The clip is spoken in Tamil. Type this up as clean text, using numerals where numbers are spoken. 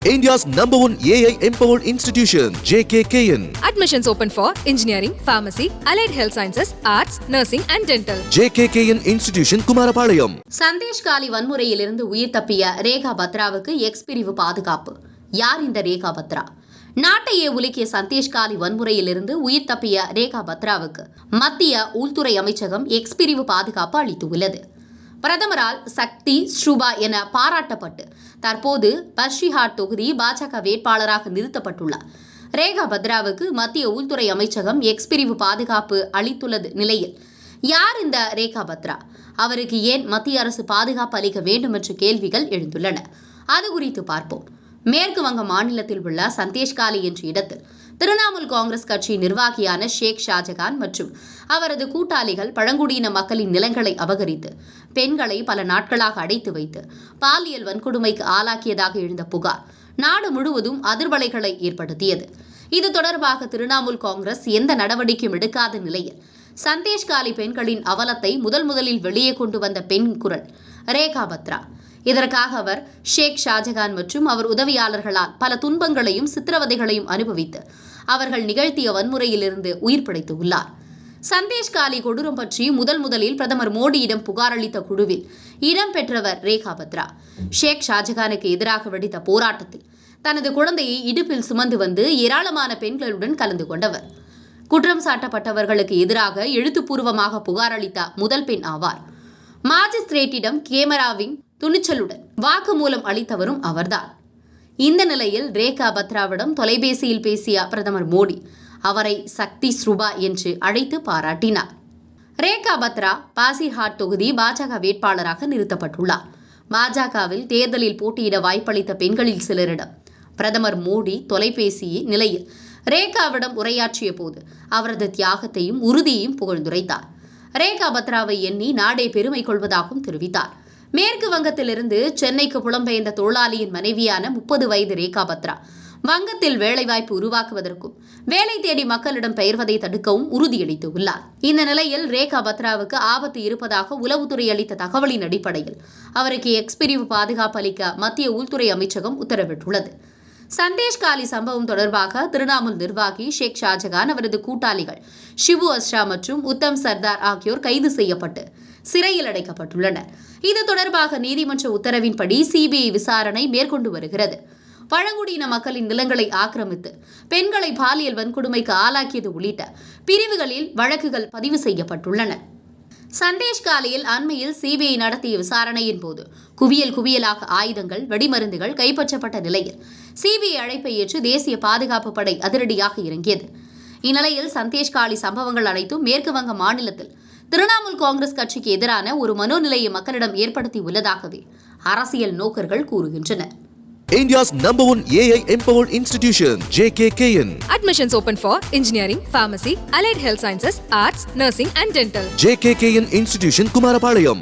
India's #1 AI empowered institution, JKKN. Admissions open for engineering, pharmacy, allied health sciences, arts, nursing and dental. JKKN Institution, Kumarapalayam. Sandesh காலி வன்முறையிலிருந்து உயிர் தப்பிய ரேகா பத்ராவுக்கு எக்ஸ் பிரிவு பாதுகாப்பு. யார் இந்த ரேகா பத்ரா? நாட்டையே உலுக்கிய சந்தேஷ் காலி வன்முறையிலிருந்து உயிர் தப்பிய ரேகா பத்ராவுக்கு மத்திய உள்துறை அமைச்சகம் எக்ஸ் பிரிவு பாதுகாப்பு அளித்துள்ளது. பிரதமரால் சக்தி ஸ்ரூபா என பாராட்டப்பட்டு தற்போது பஸ்ரிஹாட் தொகுதி பாஜக வேட்பாளராக நிறுத்தப்பட்டுள்ளார். ரேகா பத்ராவுக்கு மத்திய உள்துறை அமைச்சகம் எக்ஸ் பிரிவு பாதுகாப்பு அளித்துள்ளது நிலையில் யார் இந்த ரேகா பத்ரா? அவருக்கு ஏன் மத்திய அரசு பாதுகாப்பு அளிக்க வேண்டும் என்ற கேள்விகள் எழுந்துள்ளன. அது குறித்து பார்ப்போம். மேற்கு வங்க மாநிலத்தில் உள்ள சந்தேஷ் காலி என்ற இடத்தில் திரிணாமுல் காங்கிரஸ் கட்சி நிர்வாகியான ஷேக் ஷாஜகான் மற்றும் அவரது கூட்டாளிகள் பழங்குடியின மக்களின் நிலங்களை அபகரித்து பெண்களை பல நாட்களாக அடைத்து வைத்து பாலியல் வன்கொடுமைக்கு ஆளாக்கியதாக எழுந்த புகார் நாடு முழுவதும் அதிர்வலைகளை ஏற்படுத்தியது. இது தொடர்பாக திரிணாமுல் காங்கிரஸ் எந்த நடவடிக்கையும் எடுக்காத நிலையில் சந்தேஷ் காலி பெண்களின் அவலத்தை முதலில் வெளியே கொண்டு வந்த பெண் குரல் ரேகா பத்ரா. இதற்காக அவர் ஷேக் ஷாஜகான் மற்றும் அவர் உதவியாளர்களால் பல துன்பங்களையும் சித்திரவதைகளையும் அனுபவித்து அவர்கள் நிகழ்த்திய வன்முறையிலிருந்து உயிர் பிழைத்துள்ளார். சந்தேஷ் காலி கொடூரம் பற்றி முதலில் பிரதமர் மோடியிடம் புகார் அளித்த குழுவில் இடம்பெற்றவர் ரேகா பத்ரா. ஷேக் ஷாஜகானுக்கு எதிராக வெடித்த போராட்டத்தில் தனது குழந்தையை இடுப்பில் சுமந்து வந்து ஏராளமான பெண்களுடன் கலந்து கொண்டவர். குற்றம் சாட்டப்பட்டவர்களுக்கு எதிராக எழுத்துப்பூர்வமாக புகார் அளித்த முதல் பெண் ஆவார். மாஜிஸ்திரேட்டிடம் கேமராவின் துணிச்சலுடன் வாக்குமூலம் அளித்தவரும் அவர்தான். இந்த நிலையில் ரேகா பத்ராவிடம் தொலைபேசியில் பேசிய பிரதமர் மோடி அவரை சக்தி ஸ்ரூபா என்று அழைத்து பாராட்டினார். ரேகா பத்ரா பாசிர்ஹாட் தொகுதி பாஜக வேட்பாளராக நிறுத்தப்பட்டுள்ளார். பாஜகவில் தேர்தலில் போட்டியிட வாய்ப்பளித்த பெண்களில் சிலரிடம் பிரதமர் மோடி தொலைபேசி நிலையில் ரேகாவிடம் உரையாற்றிய போது அவரது தியாகத்தையும் உறுதியையும் புகழ்ந்துரைத்தார். ரேகா பத்ராவை எண்ணி நாடே பெருமை கொள்வதாகவும் தெரிவித்தார். மேற்கு வங்கத்திலிருந்து சென்னைக்கு புலம்பெயர்ந்த தொழிலாளியின் மனைவியான 30 வயது ரேகா பத்ரா வங்கத்தில் வேலைவாய்ப்பு உருவாக்குவதற்கும் வேலை தேடி மக்களிடம் பெயர்வதை தடுக்கவும் உறுதியளித்துள்ளார். இந்த நிலையில் ரேகா பத்ராவுக்கு ஆபத்து இருப்பதாக உளவுத்துறை அளித்த தகவலின் அடிப்படையில் அவருக்கு எக்ஸ் பிரிவு பாதுகாப்பு அளிக்க மத்திய உள்துறை அமைச்சகம் உத்தரவிட்டுள்ளது. சந்தேஷ் காலி சம்பவம் தொடர்பாக திரிணாமுல் நிர்வாகி ஷேக் ஷாஜகான், அவரது கூட்டாளிகள் ஷிபு அஸ்ரா மற்றும் உத்தம் சர்தார் ஆகியோர் கைது செய்யப்பட்டு சிறையில் அடைக்கப்பட்டுள்ளனர். இது தொடர்பாக நீதிமன்ற உத்தரவின்படி சிபிஐ விசாரணை மேற்கொண்டு வருகிறது. பழங்குடியின மக்களின் நிலங்களை ஆக்கிரமித்து பெண்களை பாலியல் வன்கொடுமைக்கு ஆளாக்கியது உள்ளிட்ட பிரிவுகளில் வழக்குகள் பதிவு செய்யப்பட்டுள்ளன. சந்தேஷ் காலியில் அண்மையில் சிபிஐ நடத்திய விசாரணையின் போது குவியலாக ஆயுதங்கள், வெடிமருந்துகள் கைப்பற்றப்பட்ட நிலையில் சிபிஐ அழைப்பை ஏற்று தேசிய பாதுகாப்பு படை அதிரடியாக இறங்கியது. இந்நிலையில் சந்தேஷ் காலி சம்பவங்கள் அனைத்தும் மேற்கு வங்க மாநிலத்தில் திரிணாமுல் காங்கிரஸ் கட்சிக்கு எதிரான ஒரு மனோநிலையை மக்களிடம் ஏற்படுத்தி உள்ளதாகவே அரசியல் நோக்கர்கள் கூறுகின்றனர். India's #1 AI empowered institution, JKKN. Admissions open for engineering, pharmacy, allied health sciences, arts, nursing and dental. JKKN Institution, Kumarapalayam.